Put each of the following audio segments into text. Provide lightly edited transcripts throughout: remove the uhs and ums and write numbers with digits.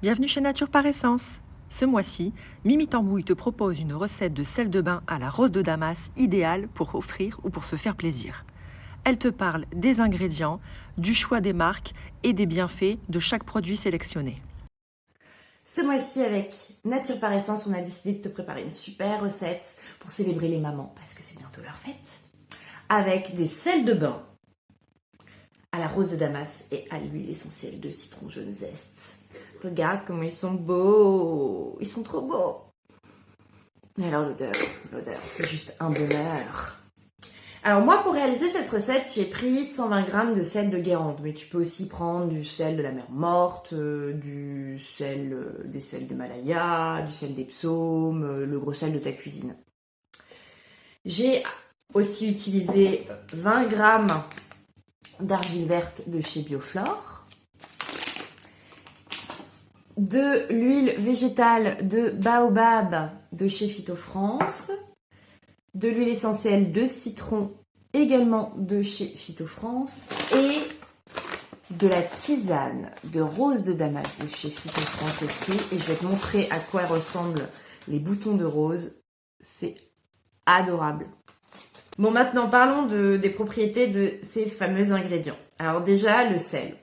Bienvenue chez Nature par Essence. Ce mois-ci, Mimi Tambouille te propose une recette de sel de bain à la rose de Damas idéale pour offrir ou pour se faire plaisir. Elle te parle des ingrédients, du choix des marques et des bienfaits de chaque produit sélectionné. Ce mois-ci, avec Nature par Essence, on a décidé de te préparer une super recette pour célébrer les mamans, parce que c'est bientôt leur fête, avec des sels de bain à la rose de Damas et à l'huile essentielle de citron jaune zeste. Regarde comment ils sont beaux, ils sont trop beaux. Et alors l'odeur, c'est juste un bonheur. Alors moi, pour réaliser cette recette, j'ai pris 120 g de sel de Guérande, mais tu peux aussi prendre du sel de la mer Morte, des sels de Malaya, du sel des psaumes, le gros sel de ta cuisine. J'ai aussi utilisé 20 g d'argile verte de chez Bioflore, de l'huile végétale de baobab de chez Phytofrance, de l'huile essentielle de citron également de chez Phytofrance et de la tisane de rose de Damas de chez Phytofrance aussi. Et je vais te montrer à quoi ressemblent les boutons de rose. C'est adorable. Bon, maintenant parlons des propriétés de ces fameux ingrédients. Alors déjà, le sel.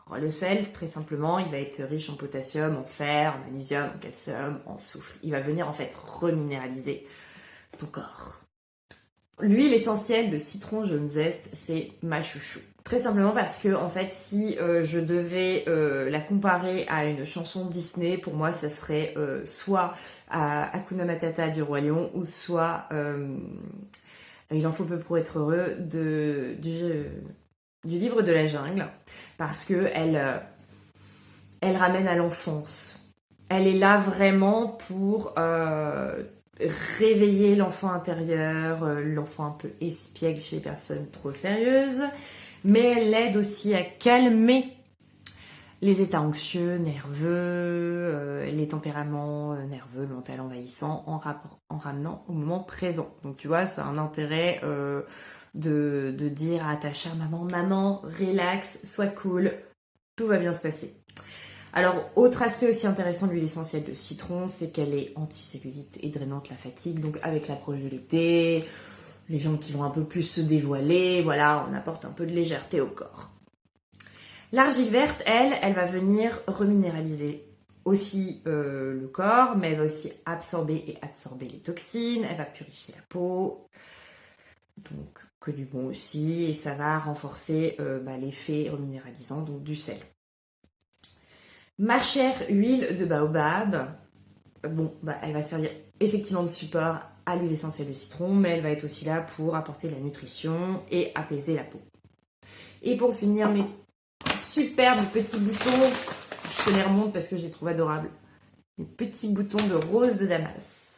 Alors, le sel, très simplement, il va être riche en potassium, en fer, en magnésium, en calcium, en soufre. Il va venir en fait reminéraliser ton corps. L'huile essentielle de citron jaune zeste, c'est ma chouchou. Très simplement parce que, en fait, si je devais la comparer à une chanson Disney, pour moi, ça serait soit à Hakuna Matata du Roi Lion, ou soit Il en faut peu pour être heureux du livre de la jungle, parce que elle ramène à l'enfance. Elle est là vraiment pour réveiller l'enfant intérieur, l'enfant un peu espiègle chez les personnes trop sérieuses, mais elle aide aussi à calmer les états anxieux, nerveux, les tempéraments nerveux, mental envahissants, en ramenant au moment présent. Donc tu vois, c'est un intérêt de dire à ta chère maman, relax, sois cool, tout va bien se passer. Alors, autre aspect aussi intéressant de l'huile essentielle de citron, c'est qu'elle est anticellulite et drainante la fatigue. Donc avec l'approche de l'été, les gens qui vont un peu plus se dévoiler, voilà, on apporte un peu de légèreté au corps. L'argile verte, elle va venir reminéraliser aussi le corps, mais elle va aussi absorber et absorber les toxines, elle va purifier la peau, donc que du bon aussi, et ça va renforcer l'effet reminéralisant donc du sel. Ma chère huile de baobab, elle va servir effectivement de support à l'huile essentielle de citron, mais elle va être aussi là pour apporter de la nutrition et apaiser la peau. Et pour finir, mes superbes petits boutons, je te les remonte parce que je les trouve adorables. Les petits boutons de rose de Damas.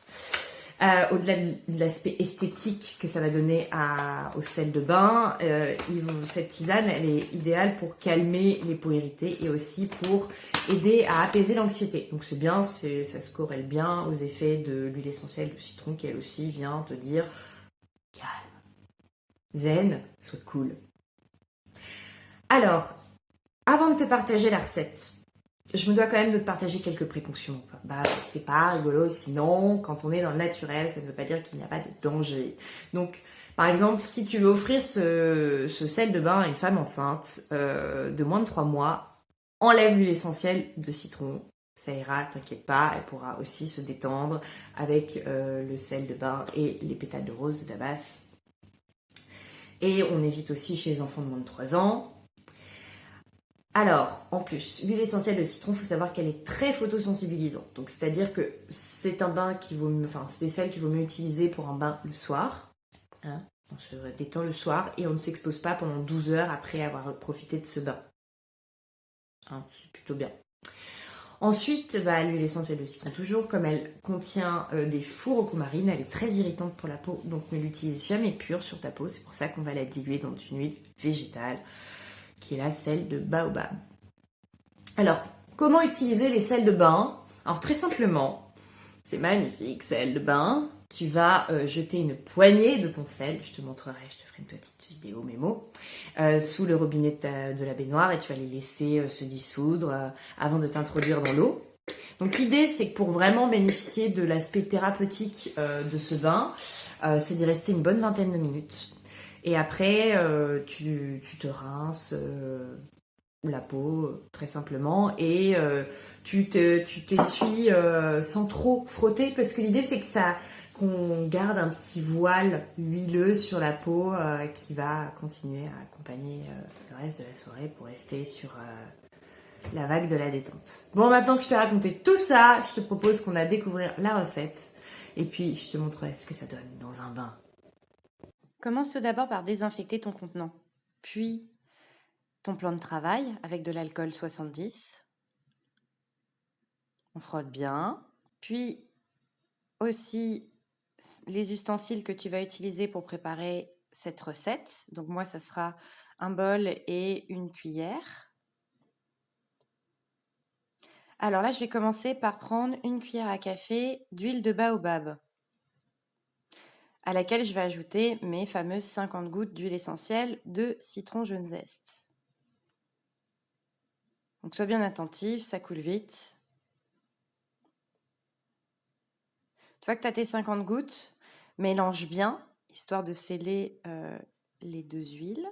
Au-delà de l'aspect esthétique que ça va donner au sel de bain, cette tisane, elle est idéale pour calmer les peaux irritées et aussi pour aider à apaiser l'anxiété. Donc c'est bien, ça se corrèle bien aux effets de l'huile essentielle de citron qui elle aussi vient te dire calme, zen, sois cool. Alors, avant de te partager la recette, je me dois quand même de te partager quelques précautions. C'est pas rigolo, sinon, quand on est dans le naturel, ça ne veut pas dire qu'il n'y a pas de danger. Donc, par exemple, si tu veux offrir ce sel de bain à une femme enceinte de moins de 3 mois, enlève l'huile essentielle de citron. Ça ira, t'inquiète pas, elle pourra aussi se détendre avec le sel de bain et les pétales de rose de Damas. Et on évite aussi chez les enfants de moins de 3 ans. Alors, en plus, l'huile essentielle de citron, il faut savoir qu'elle est très photosensibilisante. Donc, c'est-à-dire que c'est un bain c'est des sels qu'il vaut mieux utiliser pour un bain le soir. Hein, on se détend le soir et on ne s'expose pas pendant 12 heures après avoir profité de ce bain. Hein, c'est plutôt bien. Ensuite, l'huile essentielle de citron, toujours, comme elle contient des furocomarines, elle est très irritante pour la peau, donc ne l'utilise jamais pure sur ta peau. C'est pour ça qu'on va la diluer dans une huile végétale, qui est là celle de baobab. Alors, comment utiliser les sels de bain? Alors très simplement, c'est magnifique, sel de bain. Tu vas jeter une poignée de ton sel, je te montrerai, je te ferai une petite vidéo mémo, sous le robinet de la baignoire et tu vas les laisser se dissoudre avant de t'introduire dans l'eau. Donc l'idée, c'est que pour vraiment bénéficier de l'aspect thérapeutique de ce bain, c'est d'y rester une bonne vingtaine de minutes. Et après, tu te rinces la peau, très simplement, et tu t'essuies sans trop frotter, parce que l'idée, c'est qu'on garde un petit voile huileux sur la peau qui va continuer à accompagner le reste de la soirée pour rester sur la vague de la détente. Bon, maintenant que je t'ai raconté tout ça, je te propose qu'on a découvrir la recette et puis je te montrerai ce que ça donne dans un bain. Commence tout d'abord par désinfecter ton contenant, puis ton plan de travail avec de l'alcool 70. On frotte bien, puis aussi les ustensiles que tu vas utiliser pour préparer cette recette. Donc moi, ça sera un bol et une cuillère. Alors là, je vais commencer par prendre une cuillère à café d'huile de baobab, à laquelle je vais ajouter mes fameuses 50 gouttes d'huile essentielle de citron jaune zeste. Donc sois bien attentive, ça coule vite. Une fois que tu as tes 50 gouttes, mélange bien, histoire de sceller les deux huiles.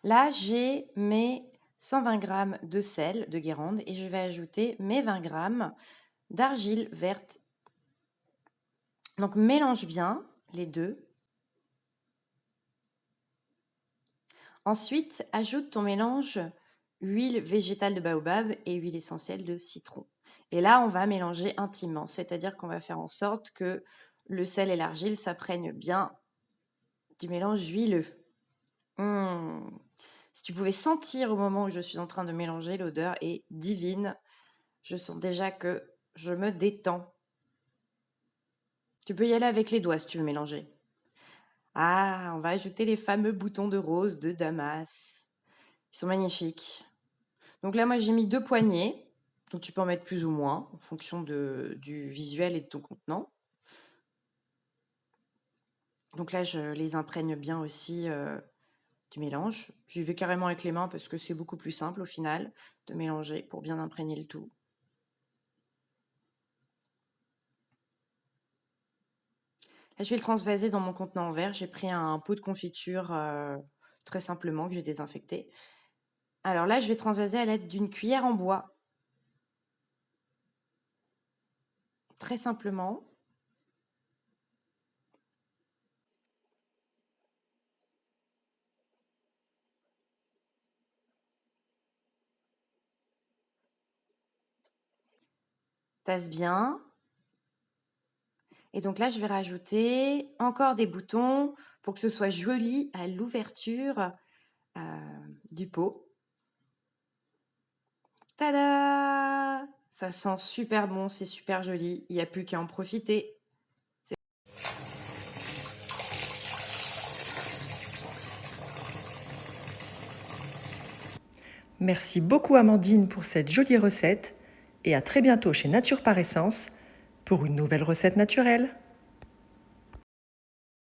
Là, j'ai mes 120 g de sel de Guérande et je vais ajouter mes 20 g d'argile verte. Donc mélange bien les deux. Ensuite, ajoute ton mélange huile végétale de baobab et huile essentielle de citron. Et là, on va mélanger intimement, c'est-à-dire qu'on va faire en sorte que le sel et l'argile s'imprègnent bien du mélange huileux. Si tu pouvais sentir au moment où je suis en train de mélanger, l'odeur est divine. Je sens déjà que je me détends. Tu peux y aller avec les doigts si tu veux mélanger. Ah, on va ajouter les fameux boutons de rose de Damas. Ils sont magnifiques. Donc là, moi, j'ai mis 2 poignées. Donc tu peux en mettre plus ou moins en fonction du visuel et de ton contenant. Donc là, je les imprègne bien aussi du mélange. J'y vais carrément avec les mains parce que c'est beaucoup plus simple au final de mélanger pour bien imprégner le tout. Là, je vais le transvaser dans mon contenant en verre. J'ai pris un pot de confiture très simplement que j'ai désinfecté. Alors là, je vais transvaser à l'aide d'une cuillère en bois. Très simplement. Tasse bien. Et donc là, je vais rajouter encore des boutons pour que ce soit joli à l'ouverture du pot. Tada! Ça sent super bon, c'est super joli. Il n'y a plus qu'à en profiter. Merci beaucoup Amandine pour cette jolie recette et à très bientôt chez Nature par Essence pour une nouvelle recette naturelle.